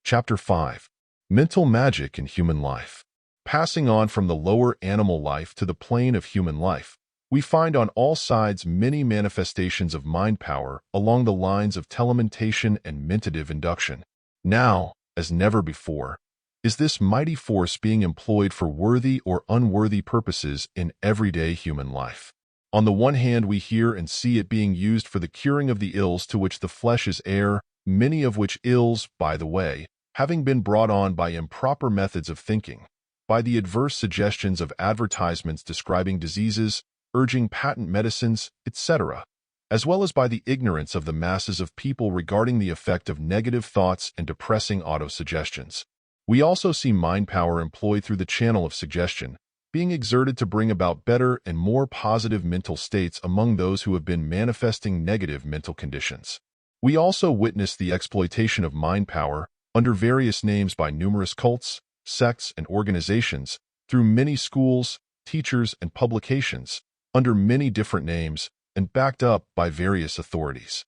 Chapter 5. Mental Magic in Human Life. Passing on from the lower animal life to the plane of human life, we find on all sides many manifestations of mind power along the lines of telementation and mentative induction. Now, as never before, is this mighty force being employed for worthy or unworthy purposes in everyday human life. On the one hand, we hear and see it being used for the curing of the ills to which the flesh is heir, many of which ills, by the way, having been brought on by improper methods of thinking, by the adverse suggestions of advertisements describing diseases, urging patent medicines, etc., as well as by the ignorance of the masses of people regarding the effect of negative thoughts and depressing autosuggestions. We also see mind power employed through the channel of suggestion, being exerted to bring about better and more positive mental states among those who have been manifesting negative mental conditions. We also witness the exploitation of mind power under various names by numerous cults, sects, and organizations, through many schools, teachers, and publications, under many different names, and backed up by various authorities.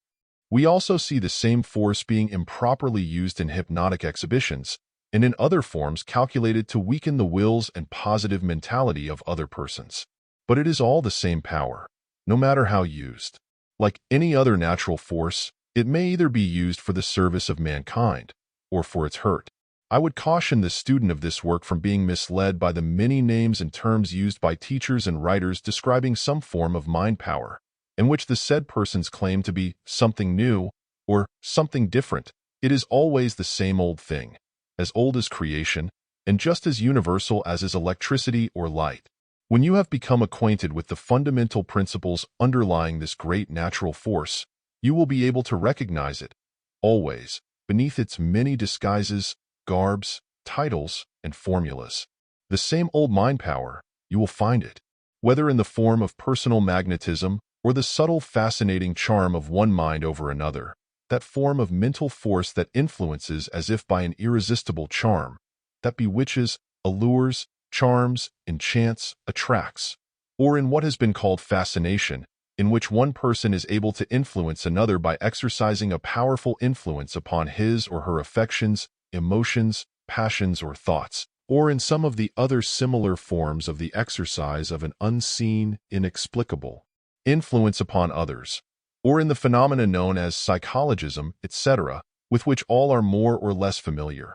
We also see the same force being improperly used in hypnotic exhibitions, and in other forms calculated to weaken the wills and positive mentality of other persons. But it is all the same power, no matter how used. Like any other natural force, it may either be used for the service of mankind, or for its hurt. I would caution the student of this work from being misled by the many names and terms used by teachers and writers describing some form of mind power, in which the said persons claim to be something new or something different. It is always the same old thing, as old as creation, and just as universal as is electricity or light. When you have become acquainted with the fundamental principles underlying this great natural force, you will be able to recognize it, always, beneath its many disguises, garbs, titles, and formulas. The same old mind power, you will find it, whether in the form of personal magnetism or the subtle fascinating charm of one mind over another, that form of mental force that influences as if by an irresistible charm, that bewitches, allures, charms, enchants, attracts, or in what has been called fascination, in which one person is able to influence another by exercising a powerful influence upon his or her affections, emotions, passions, or thoughts, or in some of the other similar forms of the exercise of an unseen, inexplicable influence upon others, or in the phenomena known as psychologism, etc., with which all are more or less familiar,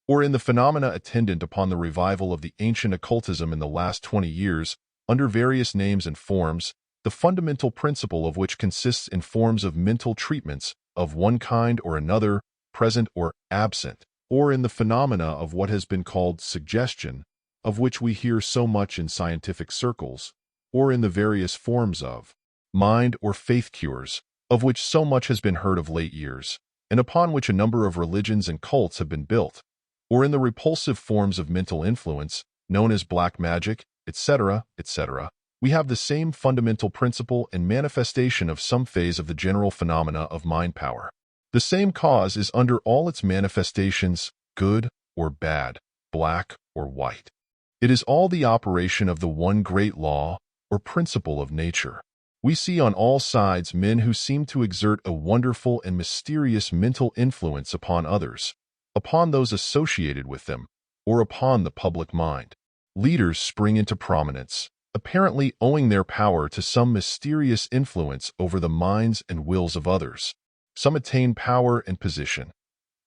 or in the phenomena attendant upon the revival of the ancient occultism in the last 20 years, under various names and forms, the fundamental principle of which consists in forms of mental treatments of one kind or another, present or absent, or in the phenomena of what has been called suggestion, of which we hear so much in scientific circles, or in the various forms of mind or faith cures, of which so much has been heard of late years, and upon which a number of religions and cults have been built, or in the repulsive forms of mental influence, known as black magic, etc., etc., we have the same fundamental principle and manifestation of some phase of the general phenomena of mind power. The same cause is under all its manifestations, good or bad, black or white. It is all the operation of the one great law or principle of nature. We see on all sides men who seem to exert a wonderful and mysterious mental influence upon others, upon those associated with them, or upon the public mind. Leaders spring into prominence, apparently owing their power to some mysterious influence over the minds and wills of others. Some attain power and position.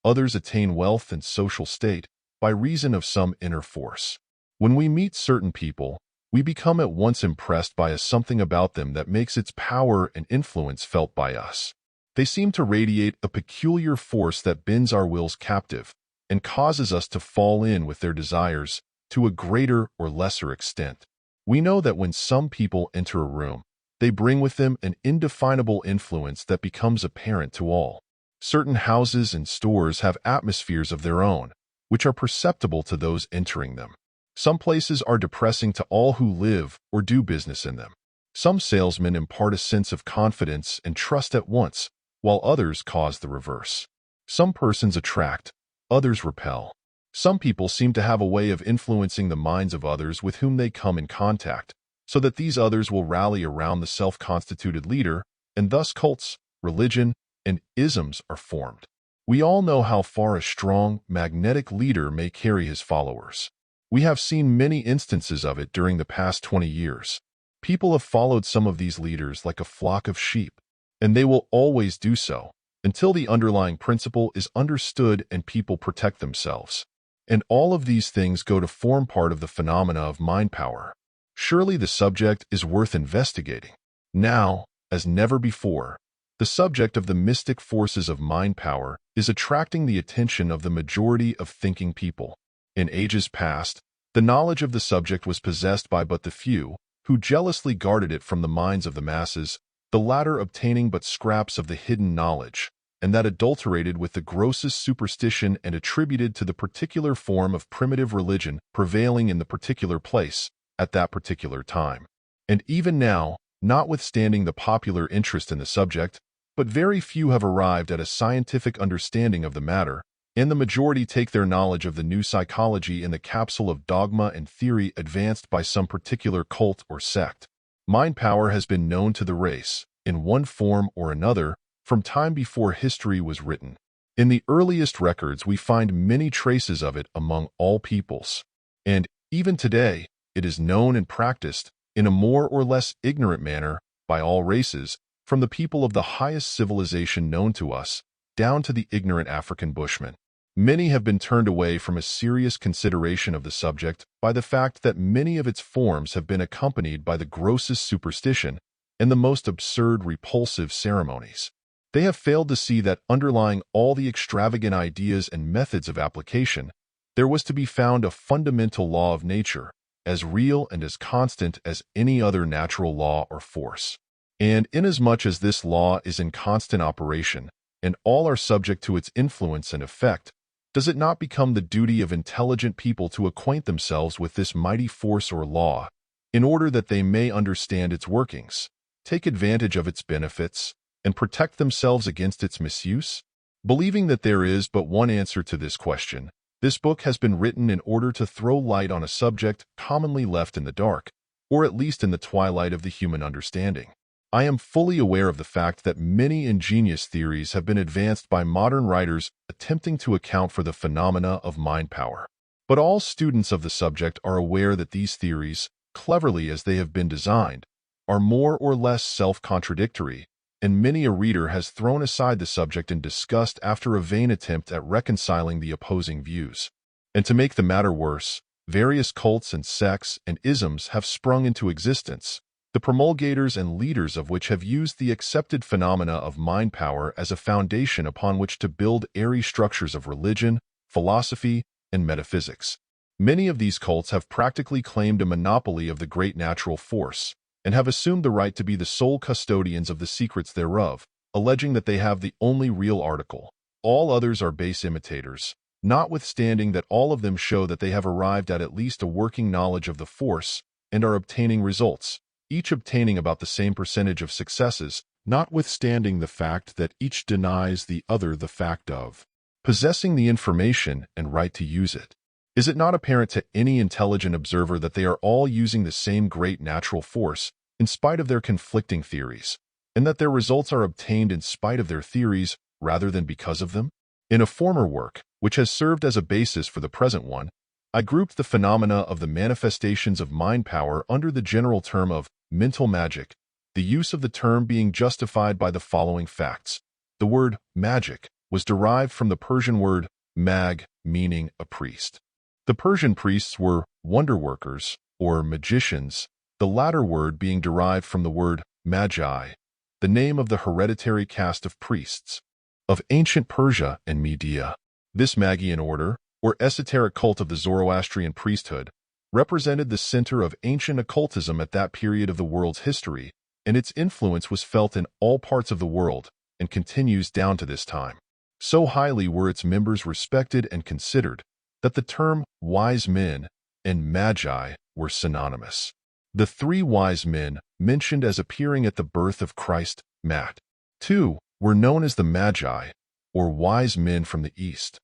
Others attain wealth and social state by reason of some inner force. When we meet certain people, we become at once impressed by a something about them that makes its power and influence felt by us. They seem to radiate a peculiar force that bends our wills captive and causes us to fall in with their desires to a greater or lesser extent. We know that when some people enter a room, they bring with them an indefinable influence that becomes apparent to all. Certain houses and stores have atmospheres of their own, which are perceptible to those entering them. Some places are depressing to all who live or do business in them. Some salesmen impart a sense of confidence and trust at once, while others cause the reverse. Some persons attract, others repel. Some people seem to have a way of influencing the minds of others with whom they come in contact, so that these others will rally around the self-constituted leader, and thus cults, religion, and isms are formed. We all know how far a strong, magnetic leader may carry his followers. We have seen many instances of it during the past 20 years. People have followed some of these leaders like a flock of sheep, and they will always do so until the underlying principle is understood and people protect themselves. And all of these things go to form part of the phenomena of mind power. Surely the subject is worth investigating. Now, as never before, the subject of the mystic forces of mind power is attracting the attention of the majority of thinking people. In ages past, the knowledge of the subject was possessed by but the few, who jealously guarded it from the minds of the masses, the latter obtaining but scraps of the hidden knowledge, and that adulterated with the grossest superstition and attributed to the particular form of primitive religion prevailing in the particular place, at that particular time. And even now, notwithstanding the popular interest in the subject, but very few have arrived at a scientific understanding of the matter, and the majority take their knowledge of the new psychology in the capsule of dogma and theory advanced by some particular cult or sect. Mind power has been known to the race, in one form or another, from time before history was written. In the earliest records we find many traces of it among all peoples. And, even today, it is known and practiced, in a more or less ignorant manner, by all races, from the people of the highest civilization known to us, down to the ignorant African bushman. Many have been turned away from a serious consideration of the subject by the fact that many of its forms have been accompanied by the grossest superstition and the most absurd, repulsive ceremonies. They have failed to see that underlying all the extravagant ideas and methods of application, there was to be found a fundamental law of nature, as real and as constant as any other natural law or force. And inasmuch as this law is in constant operation, and all are subject to its influence and effect, does it not become the duty of intelligent people to acquaint themselves with this mighty force or law, in order that they may understand its workings, take advantage of its benefits, and protect themselves against its misuse? Believing that there is but one answer to this question, this book has been written in order to throw light on a subject commonly left in the dark, or at least in the twilight of the human understanding. I am fully aware of the fact that many ingenious theories have been advanced by modern writers attempting to account for the phenomena of mind power. But all students of the subject are aware that these theories, cleverly as they have been designed, are more or less self-contradictory, and many a reader has thrown aside the subject in disgust after a vain attempt at reconciling the opposing views. And to make the matter worse, various cults and sects and isms have sprung into existence, the promulgators and leaders of which have used the accepted phenomena of mind power as a foundation upon which to build airy structures of religion, philosophy, and metaphysics. Many of these cults have practically claimed a monopoly of the great natural force, and have assumed the right to be the sole custodians of the secrets thereof, alleging that they have the only real article. All others are base imitators, notwithstanding that all of them show that they have arrived at least a working knowledge of the force and are obtaining results, each obtaining about the same percentage of successes, notwithstanding the fact that each denies the other the fact of possessing the information and right to use it. Is it not apparent to any intelligent observer that they are all using the same great natural force in spite of their conflicting theories, and that their results are obtained in spite of their theories rather than because of them? In a former work, which has served as a basis for the present one, I grouped the phenomena of the manifestations of mind power under the general term of mental magic, the use of the term being justified by the following facts. The word magic was derived from the Persian word mag, meaning a priest. The Persian priests were wonder-workers, or magicians, the latter word being derived from the word magi, the name of the hereditary caste of priests of ancient Persia and Media. This Magian order, or esoteric cult of the Zoroastrian priesthood, represented the center of ancient occultism at that period of the world's history, and its influence was felt in all parts of the world and continues down to this time. So highly were its members respected and considered that the term wise men and magi were synonymous. The three wise men mentioned as appearing at the birth of Christ, Matt. 2, were known as the magi, or wise men from the east.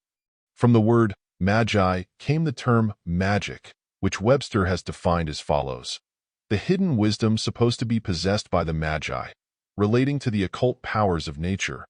From the word magi came the term magic, which Webster has defined as follows: the hidden wisdom supposed to be possessed by the magi, relating to the occult powers of nature.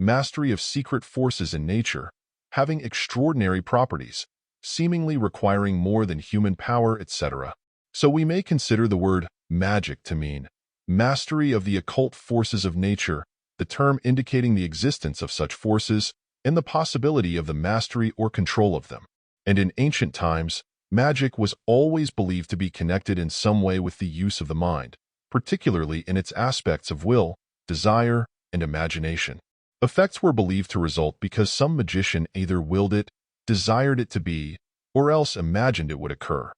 mastery of secret forces in nature, having extraordinary properties, seemingly requiring more than human power, etc. So we may consider the word magic to mean mastery of the occult forces of nature, the term indicating the existence of such forces and the possibility of the mastery or control of them. And in ancient times, magic was always believed to be connected in some way with the use of the mind, particularly in its aspects of will, desire, and imagination. Effects were believed to result because some magician either willed it, desired it to be, or else imagined it would occur.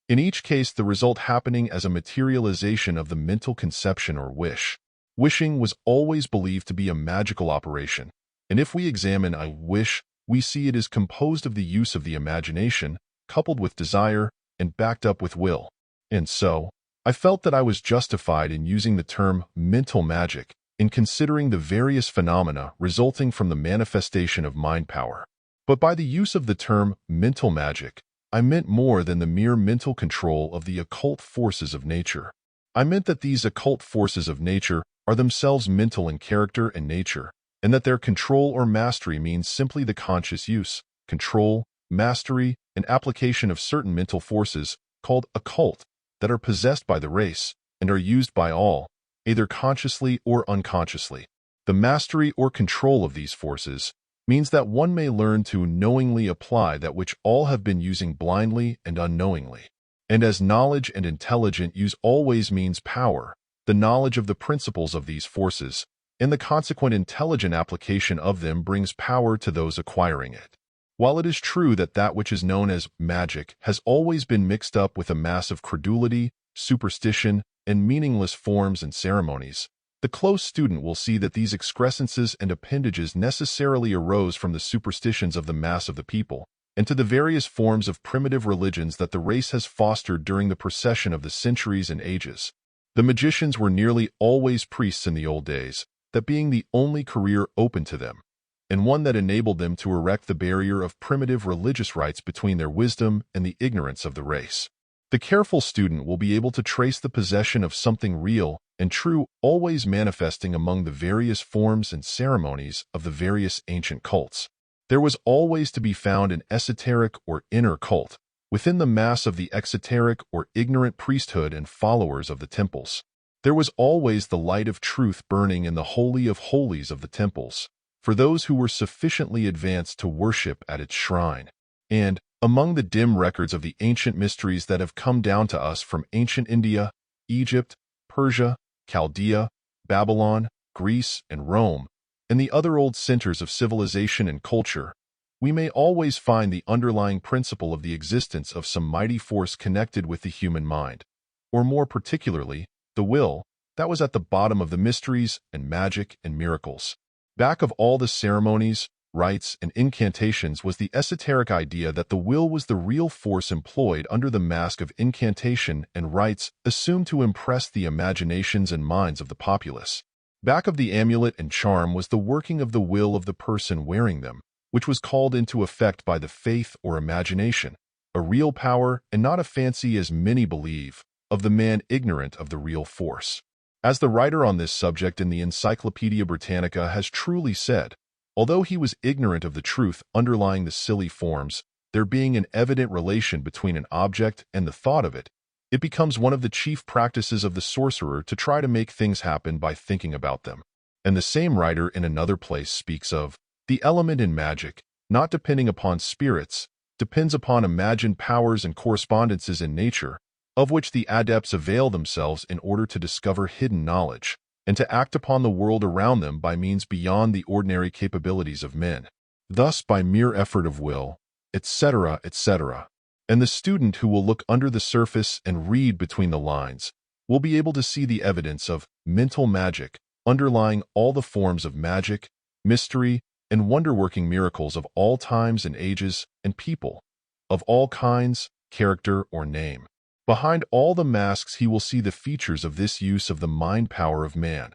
In each case, the result happening as a materialization of the mental conception or wish. Wishing was always believed to be a magical operation, and if we examine a wish, we see it is composed of the use of the imagination, coupled with desire, and backed up with will. And so, I felt that I was justified in using the term mental magic in considering the various phenomena resulting from the manifestation of mind power. But by the use of the term mental magic, I meant more than the mere mental control of the occult forces of nature. I meant that these occult forces of nature are themselves mental in character and nature, and that their control or mastery means simply the conscious use, control, mastery, and application of certain mental forces, called occult, that are possessed by the race and are used by all, either consciously or unconsciously. The mastery or control of these forces means that one may learn to knowingly apply that which all have been using blindly and unknowingly. And as knowledge and intelligent use always means power, the knowledge of the principles of these forces and the consequent intelligent application of them brings power to those acquiring it. While it is true that that which is known as magic has always been mixed up with a mass of credulity, superstition, and meaningless forms and ceremonies, the close student will see that these excrescences and appendages necessarily arose from the superstitions of the mass of the people, and to the various forms of primitive religions that the race has fostered during the procession of the centuries and ages. The magicians were nearly always priests in the old days, that being the only career open to them, and one that enabled them to erect the barrier of primitive religious rites between their wisdom and the ignorance of the race. The careful student will be able to trace the possession of something real and true always manifesting among the various forms and ceremonies of the various ancient cults. There was always to be found an esoteric or inner cult within the mass of the exoteric or ignorant priesthood and followers of the temples. There was always the light of truth burning in the holy of holies of the temples, for those who were sufficiently advanced to worship at its shrine. And, among the dim records of the ancient mysteries that have come down to us from ancient India, Egypt, Persia, Chaldea, Babylon, Greece, and Rome, and the other old centers of civilization and culture, we may always find the underlying principle of the existence of some mighty force connected with the human mind, or more particularly, the will, that was at the bottom of the mysteries and magic and miracles. Back of all the ceremonies, rites, and incantations was the esoteric idea that the will was the real force employed under the mask of incantation and rites assumed to impress the imaginations and minds of the populace. Back of the amulet and charm was the working of the will of the person wearing them, which was called into effect by the faith or imagination, a real power and not a fancy as many believe, of the man ignorant of the real force. As the writer on this subject in the Encyclopedia Britannica has truly said, although he was ignorant of the truth underlying the silly forms, there being an evident relation between an object and the thought of it, it becomes one of the chief practices of the sorcerer to try to make things happen by thinking about them. And the same writer in another place speaks of the element in magic, not depending upon spirits, depends upon imagined powers and correspondences in nature, of which the adepts avail themselves in order to discover hidden knowledge, and to act upon the world around them by means beyond the ordinary capabilities of men. Thus, by mere effort of will, etc., etc. And the student who will look under the surface and read between the lines will be able to see the evidence of mental magic underlying all the forms of magic, mystery, and wonder-working miracles of all times and ages and people, of all kinds, character, or name. Behind all the masks he will see the features of this use of the mind power of man,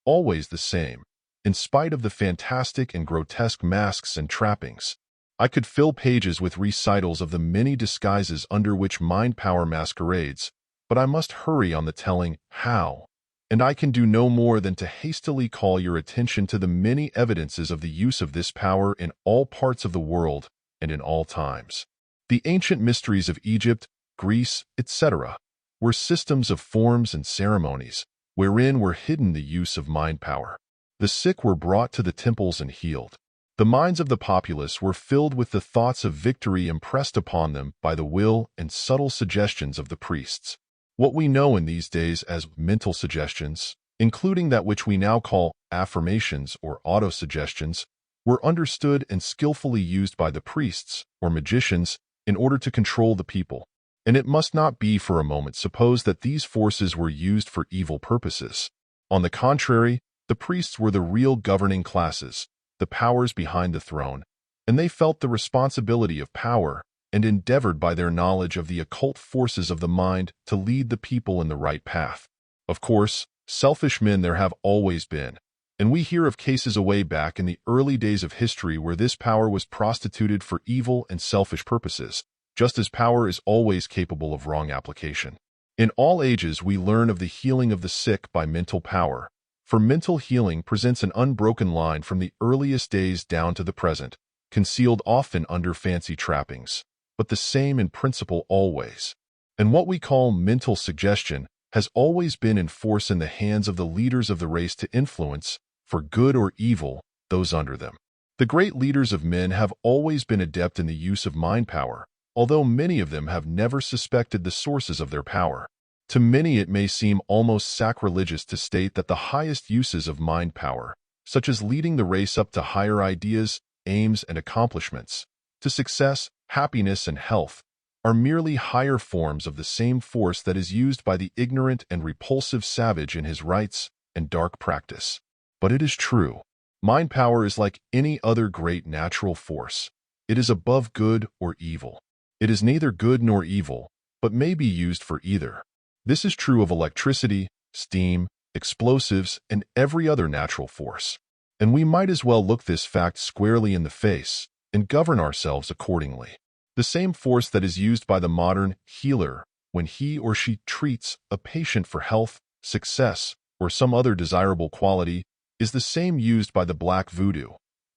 always the same, in spite of the fantastic and grotesque masks and trappings. I could fill pages with recitals of the many disguises under which mind power masquerades, but I must hurry on the telling how. and I can do no more than to hastily call your attention to the many evidences of the use of this power in all parts of the world and in all times. The ancient mysteries of Egypt, Greece, etc., were systems of forms and ceremonies, wherein were hidden the use of mind power. The sick were brought to the temples and healed. The minds of the populace were filled with the thoughts of victory impressed upon them by the will and subtle suggestions of the priests. What we know in these days as mental suggestions, including that which we now call affirmations or autosuggestions, were understood and skillfully used by the priests or magicians in order to control the people. And it must not be for a moment supposed that these forces were used for evil purposes. On the contrary, the priests were the real governing classes, the powers behind the throne, and they felt the responsibility of power and endeavored by their knowledge of the occult forces of the mind to lead the people in the right path. Of course, selfish men there have always been, and we hear of cases away back in the early days of history where this power was prostituted for evil and selfish purposes, just as power is always capable of wrong application. In all ages we learn of the healing of the sick by mental power, for mental healing presents an unbroken line from the earliest days down to the present, concealed often under fancy trappings, but the same in principle always. And what we call mental suggestion has always been in force in the hands of the leaders of the race to influence, for good or evil, those under them. The great leaders of men have always been adept in the use of mind power, although many of them have never suspected the sources of their power. To many it may seem almost sacrilegious to state that the highest uses of mind power, such as leading the race up to higher ideas, aims, and accomplishments, to success, happiness, and health, are merely higher forms of the same force that is used by the ignorant and repulsive savage in his rites and dark practice. But it is true. Mind power is like any other great natural force. It is above good or evil. It is neither good nor evil, but may be used for either. This is true of electricity, steam, explosives, and every other natural force. And we might as well look this fact squarely in the face and govern ourselves accordingly. The same force that is used by the modern healer when he or she treats a patient for health, success, or some other desirable quality is the same used by the black voodoo,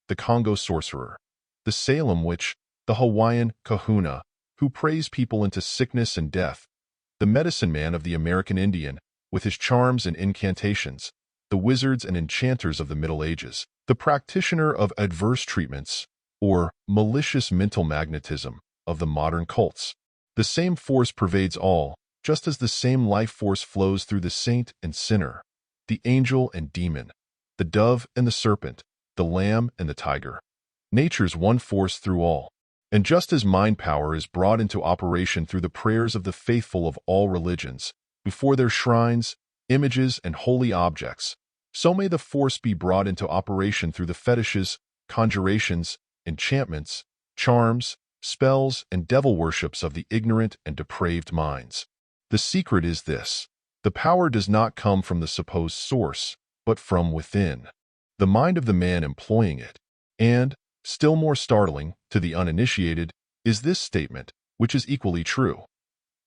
the Congo sorcerer, the Salem witch, the Hawaiian kahuna, who prays people into sickness and death, the medicine man of the American Indian, with his charms and incantations, the wizards and enchanters of the Middle Ages, the practitioner of adverse treatments, or malicious mental magnetism of the modern cults. The same force pervades all, just as the same life force flows through the saint and sinner, the angel and demon, the dove and the serpent, the lamb and the tiger. Nature's one force through all. And just as mind power is brought into operation through the prayers of the faithful of all religions, before their shrines, images, and holy objects, so may the force be brought into operation through the fetishes, conjurations, enchantments, charms, spells, and devil worships of the ignorant and depraved minds. The secret is this: the power does not come from the supposed source, but from within, the mind of the man employing it. And, still more startling to the uninitiated, is this statement, which is equally true.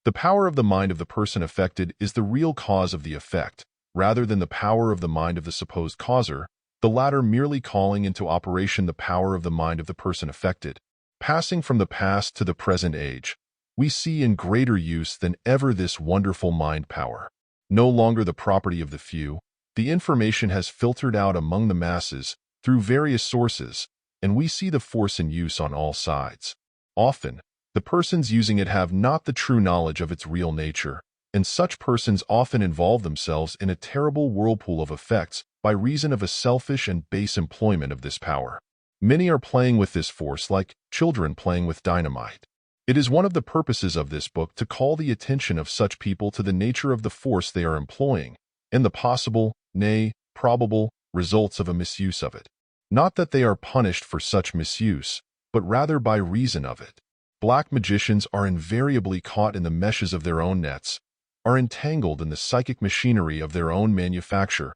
The power of the mind of the person affected is the real cause of the effect, rather than the power of the mind of the supposed causer, the latter merely calling into operation the power of the mind of the person affected. Passing from the past to the present age, we see in greater use than ever this wonderful mind power. No longer the property of the few, the information has filtered out among the masses through various sources, and we see the force in use on all sides. Often, the persons using it have not the true knowledge of its real nature, and such persons often involve themselves in a terrible whirlpool of effects by reason of a selfish and base employment of this power. Many are playing with this force like children playing with dynamite. It is one of the purposes of this book to call the attention of such people to the nature of the force they are employing, and the possible, nay, probable, results of a misuse of it. Not that they are punished for such misuse, but rather by reason of it. Black magicians are invariably caught in the meshes of their own nets, are entangled in the psychic machinery of their own manufacture,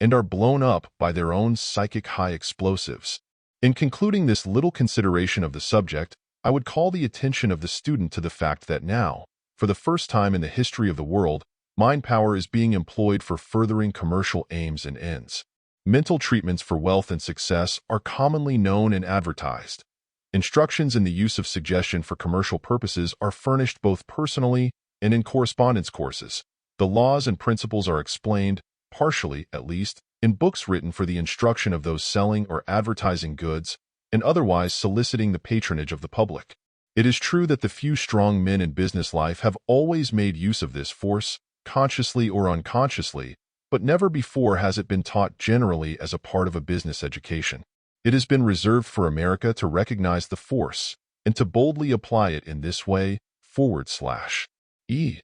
and are blown up by their own psychic high explosives. In concluding this little consideration of the subject, I would call the attention of the student to the fact that now, for the first time in the history of the world, mind power is being employed for furthering commercial aims and ends. Mental treatments for wealth and success are commonly known and advertised. Instructions in the use of suggestion for commercial purposes are furnished both personally and in correspondence courses. The laws and principles are explained, partially at least, in books written for the instruction of those selling or advertising goods and otherwise soliciting the patronage of the public. It is true that the few strong men in business life have always made use of this force, consciously or unconsciously, but never before has it been taught generally as a part of a business education. It has been reserved for America to recognize the force and to boldly apply it in this way, /E,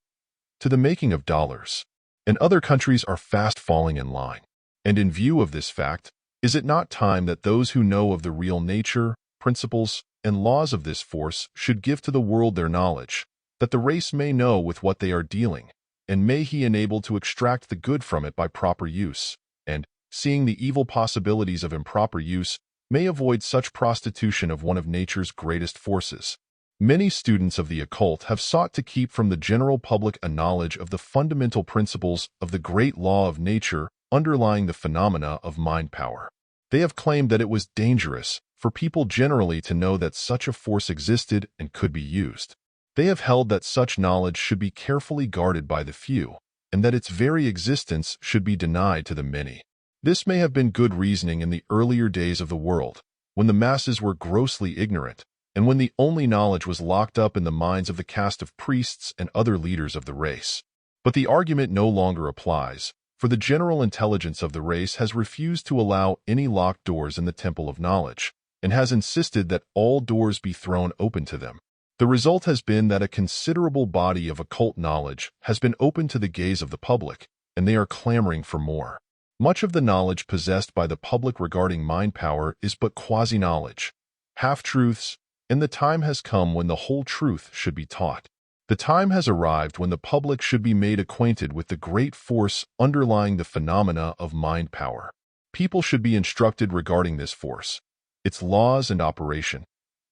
to the making of dollars. And other countries are fast falling in line. And in view of this fact, is it not time that those who know of the real nature, principles, and laws of this force should give to the world their knowledge, that the race may know with what they are dealing, and may he enable to extract the good from it by proper use, and, seeing the evil possibilities of improper use, may avoid such prostitution of one of nature's greatest forces. Many students of the occult have sought to keep from the general public a knowledge of the fundamental principles of the great law of nature underlying the phenomena of mind power. They have claimed that it was dangerous for people generally to know that such a force existed and could be used. They have held that such knowledge should be carefully guarded by the few, and that its very existence should be denied to the many. This may have been good reasoning in the earlier days of the world, when the masses were grossly ignorant, and when the only knowledge was locked up in the minds of the caste of priests and other leaders of the race. But the argument no longer applies, for the general intelligence of the race has refused to allow any locked doors in the temple of knowledge, and has insisted that all doors be thrown open to them. The result has been that a considerable body of occult knowledge has been opened to the gaze of the public, and they are clamoring for more. Much of the knowledge possessed by the public regarding mind power is but quasi-knowledge, half-truths, and the time has come when the whole truth should be taught. The time has arrived when the public should be made acquainted with the great force underlying the phenomena of mind power. People should be instructed regarding this force, its laws and operation,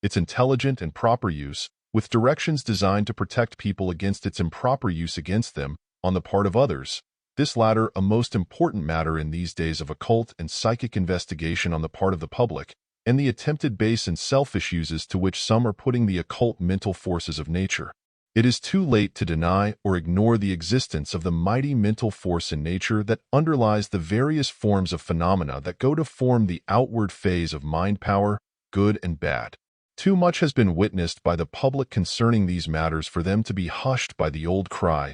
its intelligent and proper use, with directions designed to protect people against its improper use against them on the part of others. This latter a most important matter in these days of occult and psychic investigation on the part of the public, and the attempted base and selfish uses to which some are putting the occult mental forces of nature. It is too late to deny or ignore the existence of the mighty mental force in nature that underlies the various forms of phenomena that go to form the outward phase of mind power, good and bad. Too much has been witnessed by the public concerning these matters for them to be hushed by the old cry,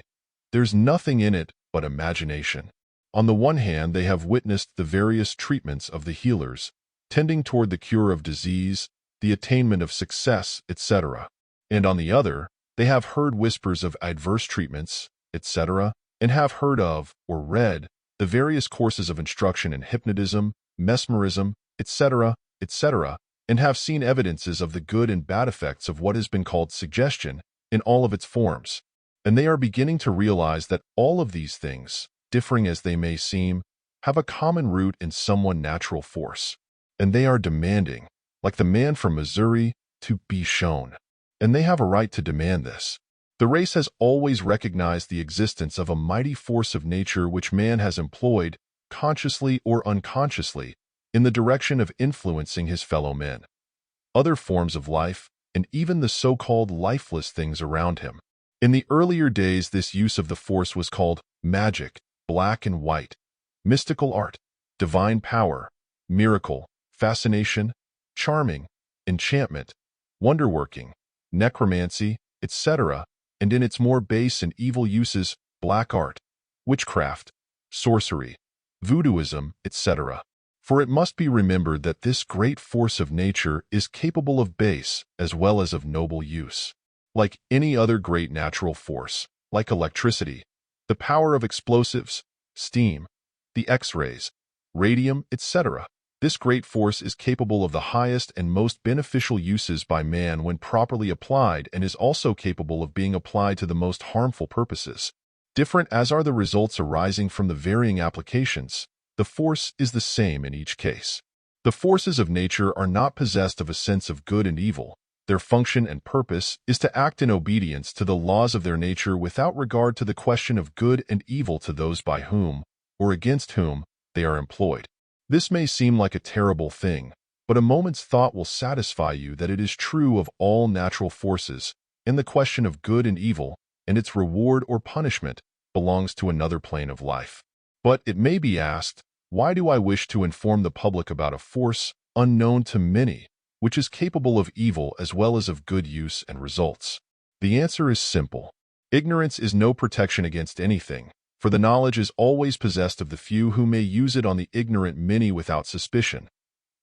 "There's nothing in it but imagination." On the one hand, they have witnessed the various treatments of the healers, tending toward the cure of disease, the attainment of success, etc. And on the other, they have heard whispers of adverse treatments, etc., and have heard of, or read, the various courses of instruction in hypnotism, mesmerism, etc., etc., and have seen evidences of the good and bad effects of what has been called suggestion in all of its forms. And they are beginning to realize that all of these things, differing as they may seem, have a common root in some natural force. And they are demanding, like the man from Missouri, to be shown. And they have a right to demand this. The race has always recognized the existence of a mighty force of nature which man has employed, consciously or unconsciously, in the direction of influencing his fellow men, other forms of life, and even the so-called lifeless things around him. In the earlier days, this use of the force was called magic, black and white, mystical art, divine power, miracle, fascination, charming, enchantment, wonder-working, necromancy, etc., and in its more base and evil uses, black art, witchcraft, sorcery, voodooism, etc. For it must be remembered that this great force of nature is capable of base as well as of noble use. Like any other great natural force, like electricity, the power of explosives, steam, the X-rays, radium, etc., this great force is capable of the highest and most beneficial uses by man when properly applied, and is also capable of being applied to the most harmful purposes. Different as are the results arising from the varying applications, the force is the same in each case. The forces of nature are not possessed of a sense of good and evil, Their function and purpose is to act in obedience to the laws of their nature without regard to the question of good and evil to those by whom, or against whom, they are employed. This may seem like a terrible thing, but a moment's thought will satisfy you that it is true of all natural forces, and the question of good and evil, and its reward or punishment, belongs to another plane of life. But it may be asked, why do I wish to inform the public about a force unknown to many, which is capable of evil as well as of good use and results? The answer is simple. Ignorance is no protection against anything, for the knowledge is always possessed of the few who may use it on the ignorant many without suspicion.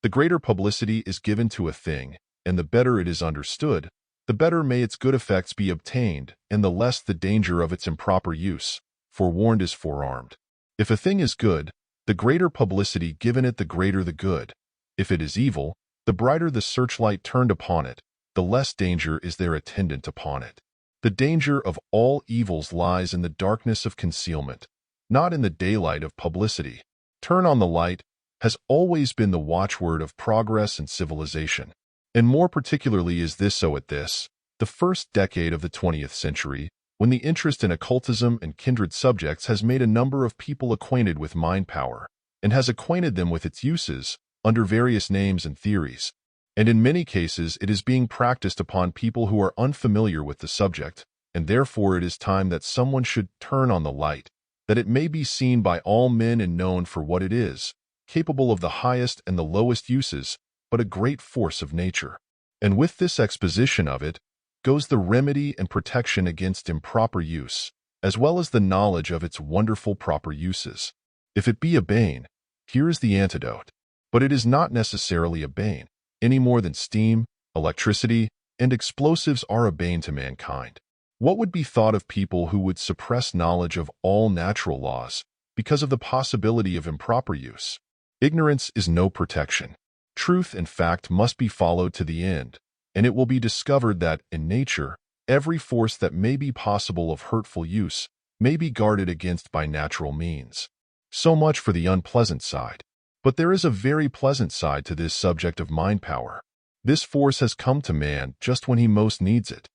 The greater publicity is given to a thing, and the better it is understood, the better may its good effects be obtained, and the less the danger of its improper use. Forewarned is forearmed. If a thing is good, the greater publicity given it, the greater the good. If it is evil, the brighter the searchlight turned upon it, the less danger is there attendant upon it. The danger of all evils lies in the darkness of concealment, not in the daylight of publicity. Turn on the light has always been the watchword of progress and civilization. And more particularly is this so at the first decade of the 20th century, when the interest in occultism and kindred subjects has made a number of people acquainted with mind power, and has acquainted them with its uses, under various names and theories. And in many cases it is being practiced upon people who are unfamiliar with the subject, and therefore it is time that someone should turn on the light, that it may be seen by all men and known for what it is, capable of the highest and the lowest uses, but a great force of nature. And with this exposition of it, goes the remedy and protection against improper use, as well as the knowledge of its wonderful proper uses. If it be a bane, here is the antidote. But it is not necessarily a bane, any more than steam, electricity, and explosives are a bane to mankind. What would be thought of people who would suppress knowledge of all natural laws because of the possibility of improper use? Ignorance is no protection. Truth and fact must be followed to the end, and it will be discovered that, in nature, every force that may be possible of hurtful use may be guarded against by natural means. So much for the unpleasant side. But there is a very pleasant side to this subject of mind power. This force has come to man just when he most needs it.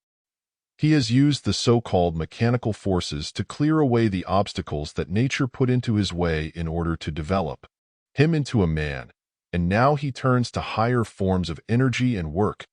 He has used the so-called mechanical forces to clear away the obstacles that nature put into his way in order to develop him into a man, and now he turns to higher forms of energy and work.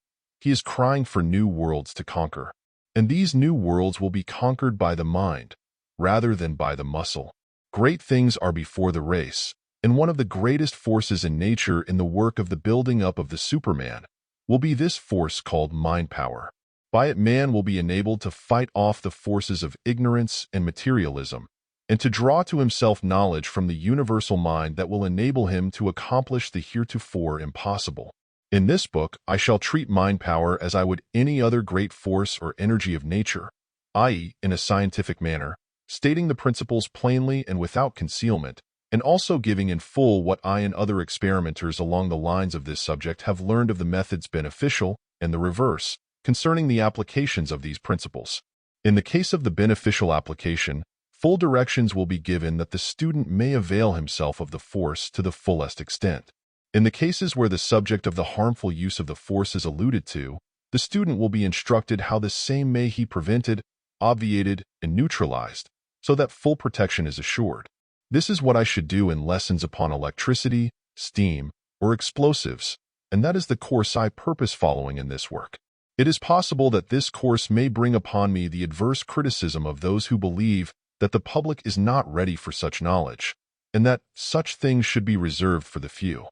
He is crying for new worlds to conquer, and these new worlds will be conquered by the mind, rather than by the muscle. Great things are before the race, and one of the greatest forces in nature in the work of the building up of the Superman will be this force called mind power. By it man will be enabled to fight off the forces of ignorance and materialism, and to draw to himself knowledge from the universal mind that will enable him to accomplish the heretofore impossible. In this book, I shall treat mind power as I would any other great force or energy of nature, i.e., in a scientific manner, stating the principles plainly and without concealment, and also giving in full what I and other experimenters along the lines of this subject have learned of the methods beneficial and the reverse, concerning the applications of these principles. In the case of the beneficial application, full directions will be given that the student may avail himself of the force to the fullest extent. In the cases where the subject of the harmful use of the force is alluded to, the student will be instructed how the same may be prevented, obviated, and neutralized, so that full protection is assured. This is what I should do in lessons upon electricity, steam, or explosives, and that is the course I purpose following in this work. It is possible that this course may bring upon me the adverse criticism of those who believe that the public is not ready for such knowledge, and that such things should be reserved for the few.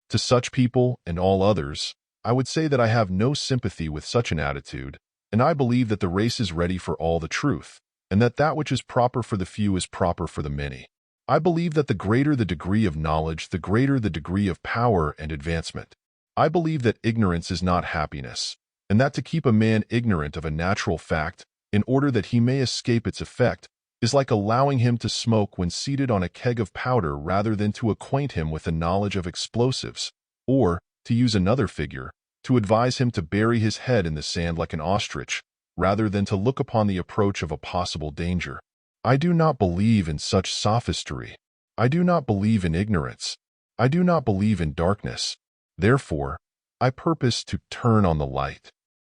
To such people and all others, I would say that I have no sympathy with such an attitude, and I believe that the race is ready for all the truth, and that which is proper for the few is proper for the many. I believe that the greater the degree of knowledge, the greater the degree of power and advancement. I believe that ignorance is not happiness, and that to keep a man ignorant of a natural fact, in order that he may escape its effect, is like allowing him to smoke when seated on a keg of powder rather than to acquaint him with the knowledge of explosives, or, to use another figure, to advise him to bury his head in the sand like an ostrich, rather than to look upon the approach of a possible danger. I do not believe in such sophistry. I do not believe in ignorance. I do not believe in darkness. Therefore, I purpose to turn on the light.